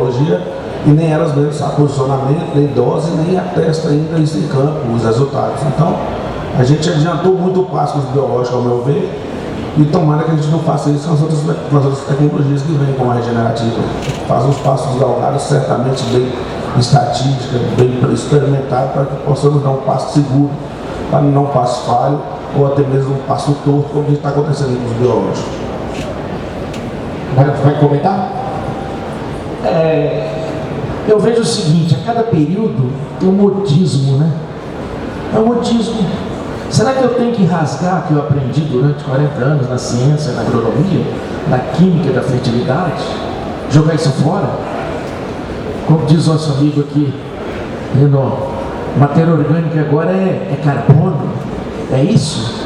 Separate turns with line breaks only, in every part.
tecnologia e nem elas mesmas sabem posicionamento, nem dose, nem atesta ainda isso em campo, os resultados. Então, a gente adiantou muito o passo com os biológicos, ao meu ver, e tomara que a gente não faça isso com as outras tecnologias que vêm com a regenerativa. Faz uns passos galgados, certamente bem estatística, bem experimentado, para que possamos dar um passo seguro, para não um passo falho, ou até mesmo um passo torto, como está acontecendo com os biológicos.
Vai comentar?
Eu vejo o seguinte, a cada período tem um modismo, né? É um modismo. Será que eu tenho que rasgar o que eu aprendi durante 40 anos na ciência, na agronomia, na química da fertilidade? Jogar isso fora? Como diz nosso amigo aqui, Renan, matéria orgânica agora é carbono, é isso?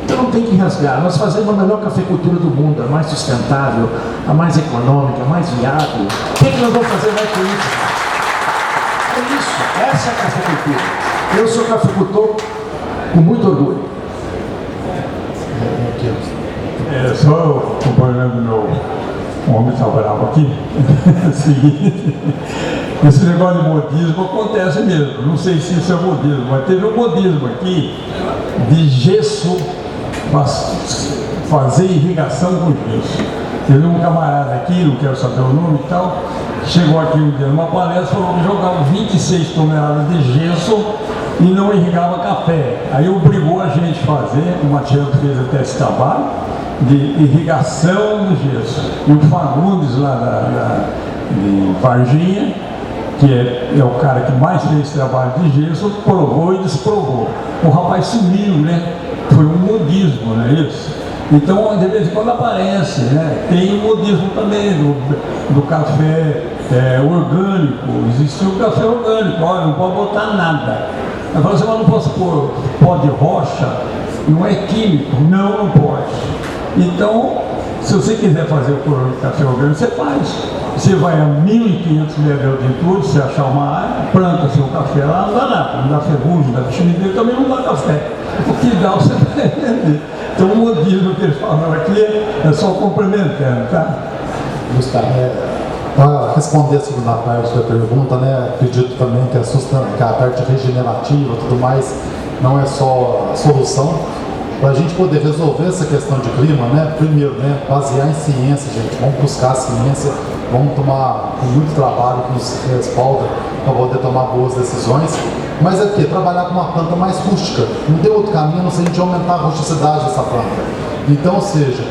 Então não tem que rasgar. Nós fazemos a melhor cafeicultura do mundo, a mais sustentável, a mais econômica, a mais viável. O que nós vamos fazer mais com isso? É isso, essa é a cafeicultura. Eu sou cafeicultor com muito orgulho.
Só acompanhando meu homem trabalhava aqui, seguinte, esse negócio de modismo acontece mesmo, não sei se isso é modismo, mas teve um modismo aqui de gesso, fazer irrigação com gesso. Teve um camarada aqui, não quero saber o nome e tal, chegou aqui um dia numa palestra, falou que jogava 26 toneladas de gesso e não irrigava café. Aí obrigou a gente a fazer, o Matias fez até esse trabalho, de irrigação do gesso. E o Fagundes lá de Varginha, que é o cara que mais fez esse trabalho de gesso, provou e desprovou. O rapaz sumiu, né? Foi um modismo, não é isso? Então, de vez em quando aparece, né? Tem o modismo também do café orgânico. Existiu o café orgânico, olha, não pode botar nada. Agora você não pode pôr pó de rocha, não é químico, não pode. Então, se você quiser fazer o café orgânico, você faz. Você vai a 1.500 metros de altitude, você achar uma área, planta seu café lá, não dá nada, não dá ferrugem, não dá bichinideira, também não dá café. O que dá você vai vender. Então o modismo que eles falam aqui é só complementando, tá?
Gustavo.
Para responder a segunda parte da pergunta, né, acredito também que a parte regenerativa e tudo mais não é só a solução. Para a gente poder resolver essa questão de clima, né, primeiro, né, basear em ciência, gente, vamos buscar a ciência, vamos tomar com muito trabalho que nos respalda para poder tomar boas decisões. Mas é que trabalhar com uma planta mais rústica, não tem outro caminho a não ser a gente aumentar a rusticidade dessa planta. Então, ou seja,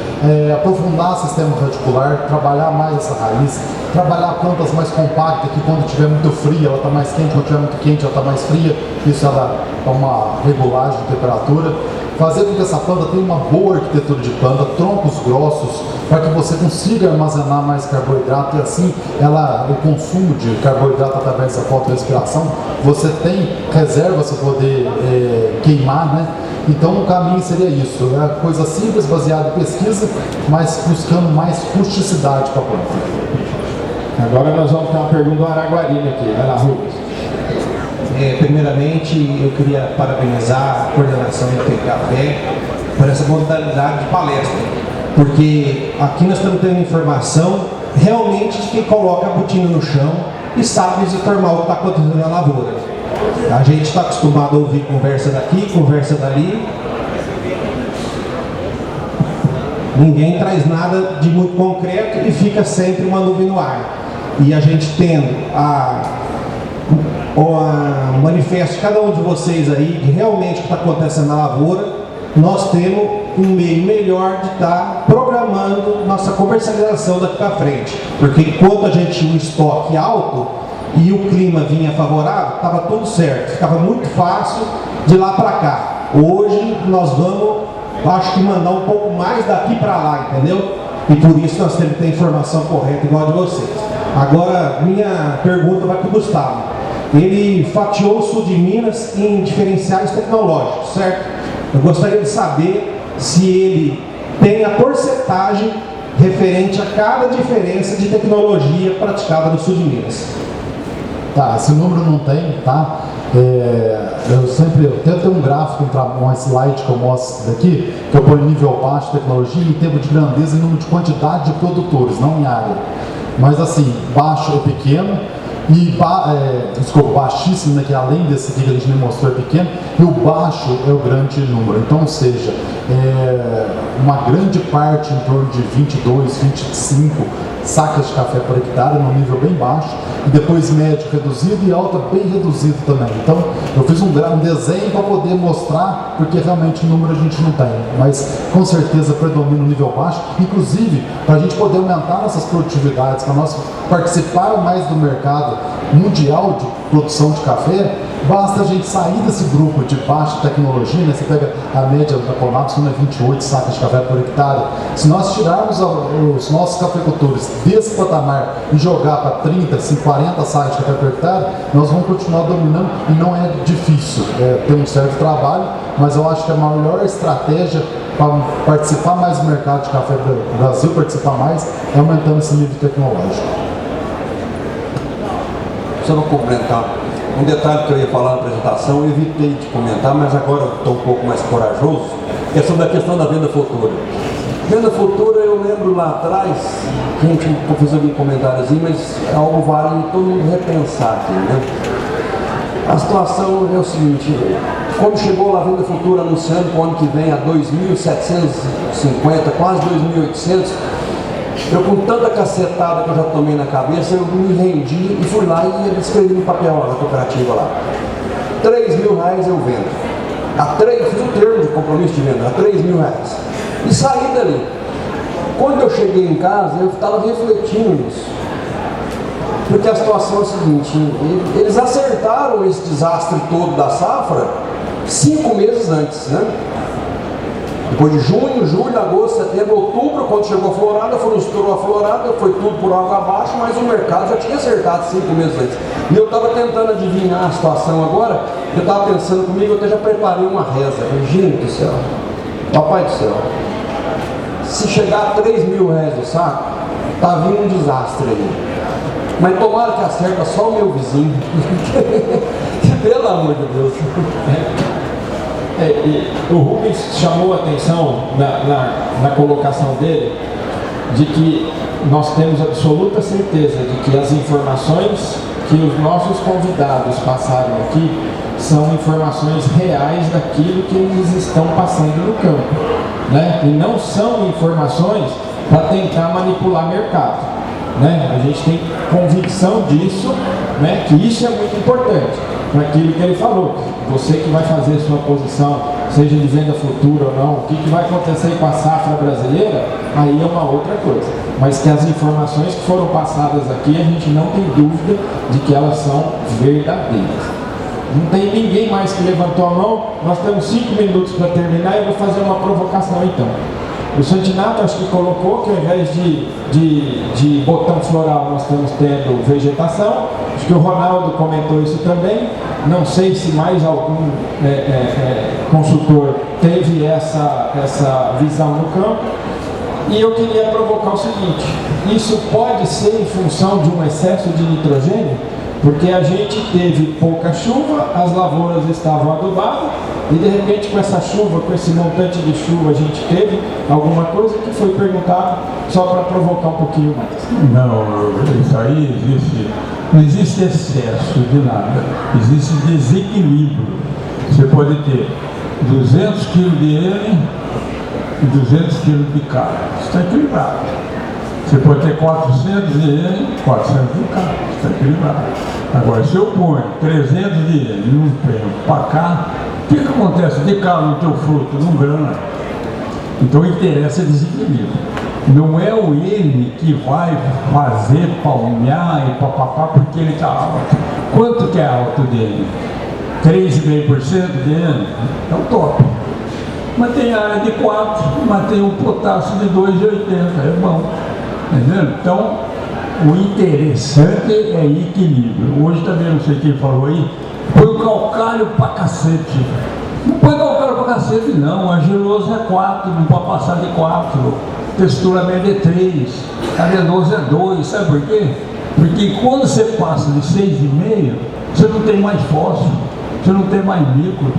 aprofundar o sistema radicular, trabalhar mais essa raiz, trabalhar plantas mais compactas, que quando estiver muito fria ela está mais quente, quando estiver muito quente ela está mais fria, isso ela é uma regulagem de temperatura. Fazer com que essa planta tenha uma boa arquitetura de planta, troncos grossos, para que você consiga armazenar mais carboidrato e assim o consumo de carboidrato através da fotorrespiração, você tem reservas para poder queimar, né? Então o caminho seria isso, coisa simples, baseada em pesquisa, mas buscando mais rusticidade para a planta.
Agora nós vamos ter uma pergunta do Araguarina aqui, vai lá, Rubens.
Primeiramente, eu queria parabenizar a coordenação do Tem Café por essa modalidade de palestra, porque aqui nós estamos tendo informação realmente de quem coloca a botina no chão e sabe desinformar o que está acontecendo na lavoura. A gente está acostumado a ouvir conversa daqui, conversa dali, ninguém traz nada de muito concreto e fica sempre uma nuvem no ar. E a gente tendo o manifesto de cada um de vocês aí, de realmente o que está acontecendo na lavoura, nós temos um meio melhor de estar programando nossa comercialização daqui para frente. Porque enquanto a gente tinha um estoque alto e o clima vinha favorável, estava tudo certo, ficava muito fácil de lá para cá. Hoje nós vamos, acho que mandar um pouco mais daqui para lá, entendeu? E por isso nós temos que ter a informação correta igual a de vocês. Agora, minha pergunta vai para o Gustavo. Ele fatiou o sul de Minas em diferenciais tecnológicos, certo? Eu gostaria de saber se ele tem a porcentagem referente a cada diferença de tecnologia praticada no sul de Minas.
Tá, esse número não tem, tá? Eu tento ter um gráfico, um slide que eu mostro daqui, que eu ponho nível baixo de tecnologia em termos de grandeza e número de quantidade de produtores, não em área. Mas assim, baixo é pequeno, e baixíssimo, né, que além desse aqui que a gente me mostrou é pequeno, e o baixo é o grande número. Então, ou seja, uma grande parte, em torno de 22, 25 sacas de café por hectare, num nível bem baixo, e depois médio reduzido e alta bem reduzido também. Então, eu fiz um desenho para poder mostrar, porque realmente número a gente não tem, mas com certeza predomina o nível baixo, inclusive para a gente poder aumentar nossas produtividades, para nós participar mais do mercado mundial de produção de café. Basta a gente sair desse grupo de baixa tecnologia, né? Você pega a média da Conab, que é 28 sacas de café por hectare. Se nós tirarmos os nossos cafeicultores desse patamar e jogar para 30, 40 sacas de café por hectare, nós vamos continuar dominando e não é difícil. Tem um certo trabalho, mas eu acho que a melhor estratégia para participar mais do mercado de café do Brasil, participar mais, é aumentando esse nível tecnológico.
Só para complementar, um detalhe que eu ia falar na apresentação, eu evitei de comentar, mas agora eu estou um pouco mais corajoso, é sobre a questão da venda futura. Venda futura, eu lembro lá atrás, que a gente fez algum comentáriozinho, mas algo vale todo mundo repensar aqui, né? A situação é o seguinte, quando chegou lá a venda futura anunciando para o ano que vem a 2.750, quase 2.800, eu, com tanta cacetada que eu já tomei na cabeça, eu me rendi e fui lá e escrevi no papel lá na cooperativa lá. R$3.000 eu vendo. Fiz um termo de compromisso de venda, a R$3.000. E saí dali. Quando eu cheguei em casa, eu estava refletindo nisso. Porque a situação é a seguinte, eles acertaram esse desastre todo da safra 5 meses antes, né? Depois de junho, julho, agosto, setembro, outubro, quando chegou a florada, estourou a florada, foi tudo por água abaixo, mas o mercado já tinha acertado 5 meses antes. E eu estava tentando adivinhar a situação agora, eu estava pensando comigo, eu até já preparei uma reza. Gente do céu, papai do céu, se chegar a R$3.000 o saco, tá vindo um desastre aí. Mas tomara que acerta só o meu vizinho. Pelo amor de Deus.
O Rubens chamou a atenção na colocação dele de que nós temos absoluta certeza de que as informações que os nossos convidados passaram aqui são informações reais daquilo que eles estão passando no campo, né? E não são informações para tentar manipular mercado, né? A gente tem convicção disso, né? Que isso é muito importante. Naquilo que ele falou, você que vai fazer sua posição, seja de venda futura ou não, o que vai acontecer com a safra brasileira, aí é uma outra coisa. Mas que as informações que foram passadas aqui, a gente não tem dúvida de que elas são verdadeiras. Não tem ninguém mais que levantou a mão, nós temos 5 minutos para terminar e eu vou fazer uma provocação então. O Santinato acho que colocou que ao invés de botão floral nós estamos tendo vegetação. Acho que o Ronaldo comentou isso também. Não sei se mais algum consultor teve essa visão no campo. E eu queria provocar o seguinte, isso pode ser em função de um excesso de nitrogênio, porque a gente teve pouca chuva, as lavouras estavam adubadas, e de repente com essa chuva, com esse montante de chuva, a gente teve alguma coisa que foi perguntado só para provocar um pouquinho mais.
Não, isso aí não existe excesso de nada, existe desequilíbrio. Você pode ter 200 kg de N e 200 kg de K, isso está equilibrado. Você pode ter 400 de N, 400 de K, isso está equilibrado. Agora, se eu ponho 300 de N e um empenho para cá, o que acontece de cá no teu fruto? Não grana. Então interessa desequilíbrio. Não é o N que vai fazer palmear e papapá porque ele está alto. Quanto que é alto dele? 3,5% de N? É o top. Mas tem área de 4, mas tem um potássio de 2,80, é bom. Entendeu? Então, o interessante é equilíbrio. Hoje também, não sei quem falou aí, põe o calcário pra cacete. Não põe calcário pra cacete não, a argiloso é 4, não pode passar de 4. Textura média é 3, arenoso é 2, sabe por quê? Porque quando você passa de 6,5, você não tem mais fósforo, você não tem mais micro.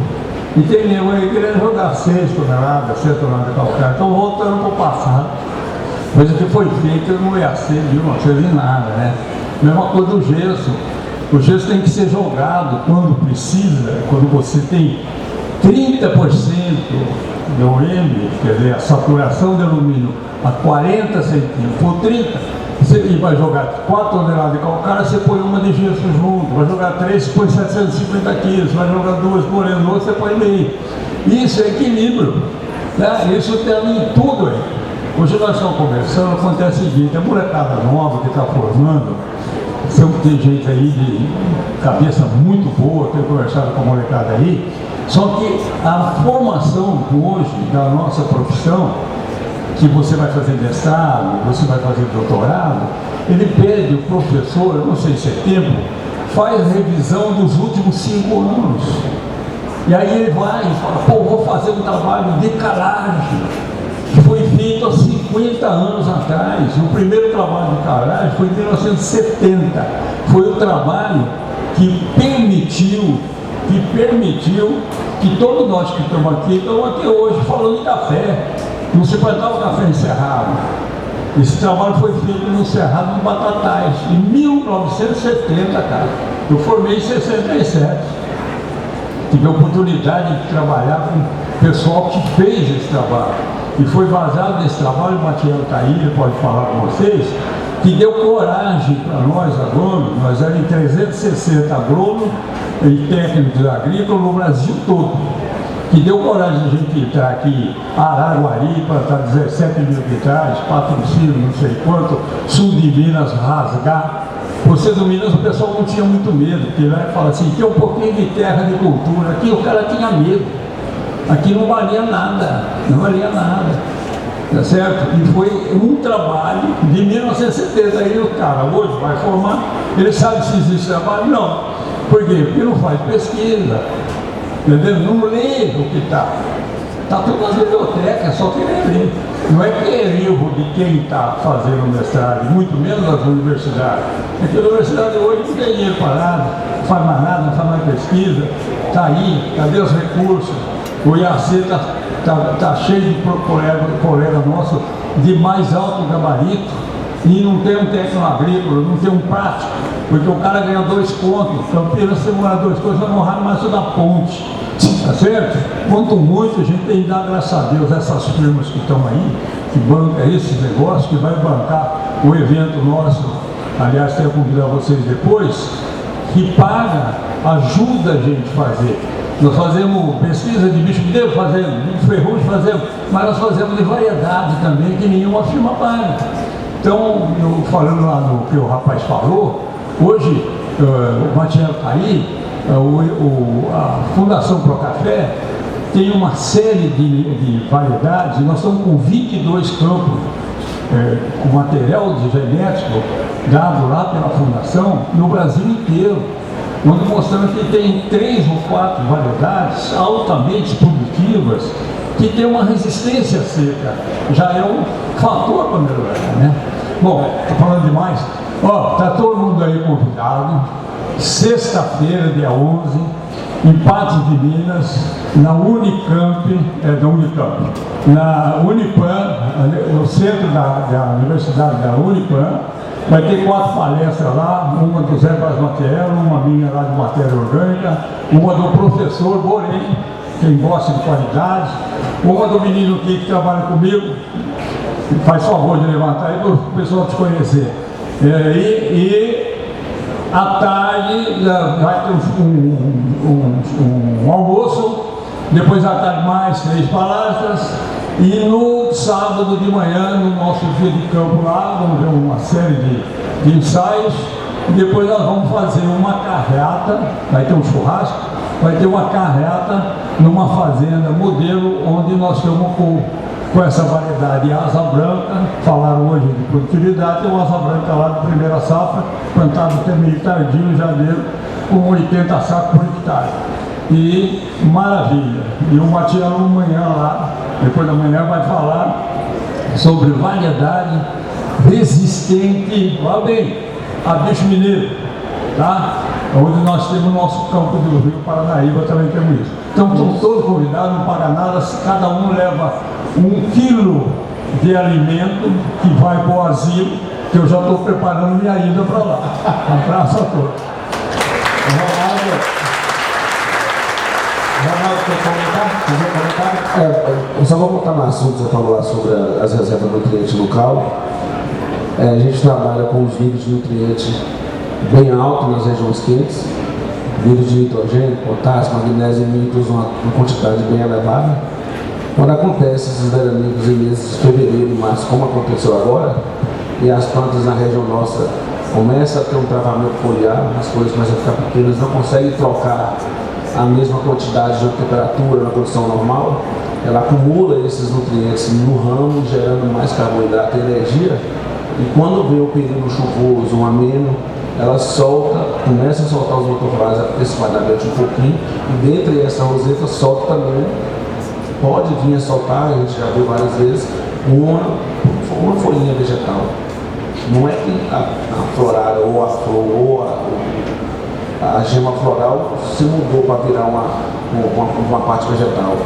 E tem nego aí querendo jogar 6 toneladas, 7 toneladas de calcário. Então voltando para o passado. coisa que foi feita no EAC de 1900 e nada, né? Mesma coisa do gesso. O gesso tem que ser jogado quando precisa, quando você tem 30% do M, quer dizer, a saturação de alumínio a 40 centímetros, por 30, você vai jogar 4 toneladas de calcário, você põe uma de gesso junto, vai jogar 3, você põe 750 quilos, vai jogar 2, porém, no outro você põe meio. Isso é equilíbrio, né? Isso tem em tudo aí. Hoje nós estamos conversando, acontece o seguinte, a molecada nova que está formando, tem gente aí de cabeça muito boa, tenho conversado com a molecada aí, só que a formação hoje da nossa profissão, que você vai fazer mestrado, você vai fazer doutorado, ele pede o professor, eu não sei se é tempo, faz revisão dos últimos 5 anos. E aí ele vai e fala, pô, vou fazer um trabalho de calagem, que foi feito há 50 anos atrás. O primeiro trabalho de calagem foi em 1970. Foi o trabalho que permitiu que todos nós que estamos aqui hoje falando de café. Não se plantava café em Cerrado. Esse trabalho foi feito no Cerrado de Batatais, em 1970, cara. Eu formei em 67. Tive a oportunidade de trabalhar com o pessoal que fez esse trabalho. E foi vazado desse trabalho, o Matiel está aí, ele pode falar com vocês, que deu coragem para nós agrônomos, nós éramos 360 agrônomos e técnicos agrícolas no Brasil todo, que deu coragem de a gente entrar aqui, Araguari, plantar 17 mil hectares, Patrocínio, não sei quanto, sul de Minas, rasgar. Você do Minas, o pessoal não tinha muito medo, porque lá fala assim, tem um pouquinho de terra de cultura, aqui o cara tinha medo. Aqui não valia nada, tá certo? E foi um trabalho de 1970, aí o cara hoje vai formar, ele sabe se existe trabalho? Não. Por quê? Porque não faz pesquisa, entendeu? Não lê o que está. Está tudo nas bibliotecas, é só querer ler. Não é que é livro de quem está fazendo o mestrado, muito menos das universidades. É que a universidade hoje não tem dinheiro parado, não faz mais nada, não faz mais pesquisa, está aí, cadê os recursos? O IAC está cheio de colega nosso de mais alto gabarito e não tem um técnico agrícola, não tem um prático, porque o cara ganha 2 contos, Campinas você mora 2 contos, vai morrer mais da ponte, tá certo? Quanto muito a gente tem que dar graças a Deus a essas firmas que estão aí, que bancam esses negócios, que vai bancar o evento nosso, aliás, quero convidar vocês depois, que paga, ajuda a gente a fazer. Nós fazemos pesquisa de bicho mineiro, fazemos, de ferrugem fazemos, mas nós fazemos de variedade também, que nenhuma firma paga. Então, falando lá no que o rapaz falou, hoje o Matiel está aí, a Fundação Procafé tem uma série de variedades, nós estamos com 22 campos com material de genético dado lá pela Fundação no Brasil inteiro, onde mostrando que tem 3 ou 4 variedades altamente produtivas que tem uma resistência seca, já é um fator para melhorar, né? Bom, estou falando demais. Ó, tá todo mundo aí convidado, sexta-feira, dia 11, em Patos de Minas, na Unicamp, na Unipan, no centro da Universidade da Unipan. Vai ter 4 palestras lá, uma do Zé Braz Matiel, uma minha lá de matéria orgânica, uma do professor Borém, quem gosta de qualidade, uma do menino que trabalha comigo, faz favor de levantar aí para o pessoal te conhecer. E à tarde vai ter um almoço, depois à tarde mais 3 palestras, e no sábado de manhã, no nosso dia de campo lá, vamos ver uma série de ensaios, e depois nós vamos fazer uma carreata, vai ter um churrasco, vai ter uma carreata numa fazenda modelo, onde nós estamos com essa variedade de asa branca, falaram hoje de produtividade, tem uma asa branca lá de primeira safra, plantado até meio tardio em janeiro, com 80 sacos por hectare. E maravilha, e o Matiel amanhã lá, depois da manhã vai falar sobre variedade resistente, olha bem, a bicho mineiro, tá? Onde nós temos o nosso campo do Rio Paranaíba, também temos isso. Então estão todos convidados, não paga nada, cada um leva 1 quilo de alimento que vai para o asilo, que eu já estou preparando minha ida para lá. Um abraço a todos.
Ronaldo, quer comentar? Fazer um comentário?
Eu só vou voltar no assunto que você falou lá sobre as reservas de nutrientes local. A gente trabalha com os níveis de nutrientes bem altos nas regiões quentes, níveis de nitrogênio, potássio, magnésio e nitros, uma quantidade bem elevada. Quando acontece esses veranicos em meses de fevereiro e março, como aconteceu agora, e as plantas na região nossa começam a ter um travamento foliar, as folhas começam a ficar pequenas, não conseguem trocar a mesma quantidade de temperatura na condição normal, ela acumula esses nutrientes no ramo, gerando mais carboidrato e energia, e quando vem o período chuvoso, um ameno, ela começa a soltar os motofrágios antecipadamente um pouquinho, e dentre essa roseta solta também, pode vir a soltar, a gente já viu várias vezes, uma folhinha vegetal. Não é que a florada ou a flor ou a gema floral se mudou para virar uma parte vegetal.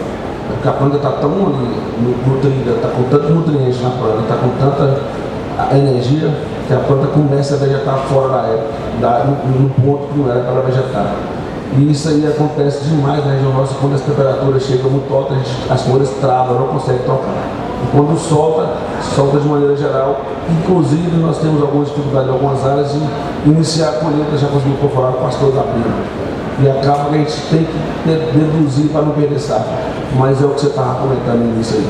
É porque a planta está tão nutrida, está com tanto nutriente na planta, está com tanta energia, que a planta começa a vegetar fora da época, no ponto que não era para ela vegetar. E isso aí acontece demais na região nossa, quando as temperaturas chegam muito altas, as folhas travam, não conseguem trocar. E quando solta de maneira geral. Inclusive, nós temos alguma dificuldade em algumas áreas de iniciar a colheita, já conseguimos perforar com as flores abrindo. E acaba que a gente tem que deduzir para não perder safra. Mas é o que você estava comentando no início aí.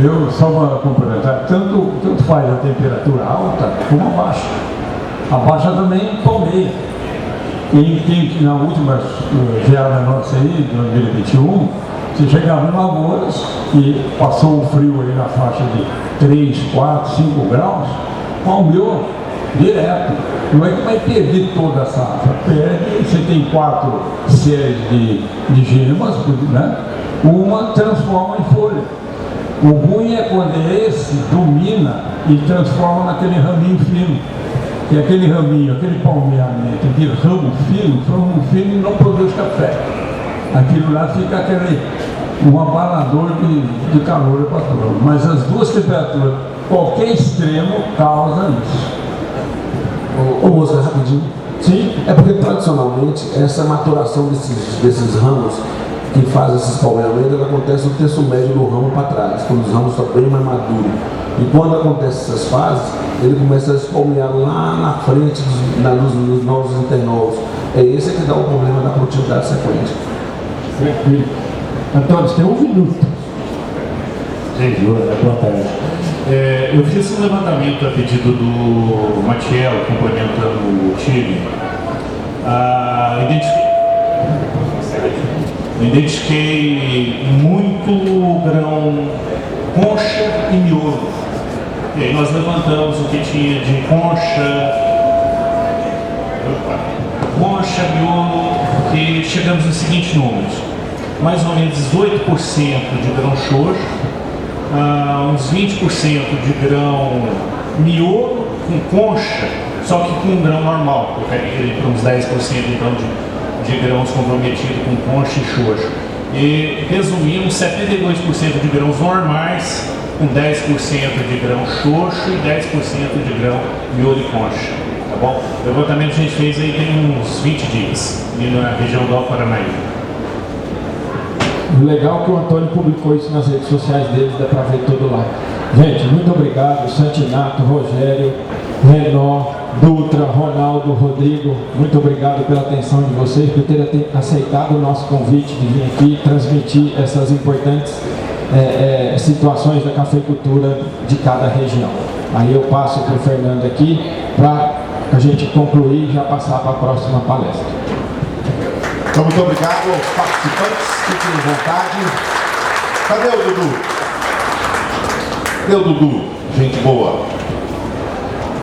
Eu só para complementar, tanto faz a temperatura alta como a baixa. A baixa também palmeia. Quem na última geada nossa aí, de 2021, você chegava em lavouras e passou o frio aí na faixa de 3, 4, 5 graus, palmeou direto. Não é que vai perder toda a safra, perde, você tem 4 séries de gemas, né? Uma transforma em folha. O ruim é quando esse domina e transforma naquele raminho fino. E aquele raminho, aquele palmeamento, aquele ramo fino não produz café. Aquilo lá fica um abalador de calor para todo. Mas as duas temperaturas, qualquer extremo, causa isso.
Ô moça, rapidinho.
Sim?
É porque tradicionalmente essa maturação desses ramos que faz esses palmeamentos, ela acontece no terço médio do ramo para trás, quando os ramos estão bem mais maduros. E quando acontecem essas fases, ele começa a se palmear lá na frente dos novos internovos. É esse que dá o problema da produtividade sequente.
Tranquilo. Antônio, você tem 1 minuto.
Gente, boa tarde. Eu fiz um levantamento a pedido do Matiel, complementando o time. Identifiquei muito grão concha e miolo. E aí nós levantamos o que tinha de concha, miolo, e chegamos nos seguintes números. Mais ou menos 18% de grão xoxo, uns 20% de grão miolo com concha, só que com grão normal. Eu peguei para uns 10% então de grãos comprometidos com concha e xoxo. E resumimos 72% de grãos normais, com 10% de grão xoxo e 10% de grão miolo e concha. Tá bom? O levantamento que a gente fez aí tem uns 20 dias, ali na região do Alto-Paranaíba.
Legal que o Antônio publicou isso nas redes sociais dele, dá pra ver tudo lá. Gente, muito obrigado, Santinato, Rogério, Renó, Dutra, Ronaldo, Rodrigo, muito obrigado pela atenção de vocês, por terem aceitado o nosso convite de vir aqui transmitir essas importantes situações da cafeicultura de cada região. Aí eu passo para o Fernando aqui para a gente concluir e já passar para a próxima palestra.
Então, muito obrigado aos participantes, fiquem à vontade. Cadê o Dudu? Cadê o Dudu? Gente boa.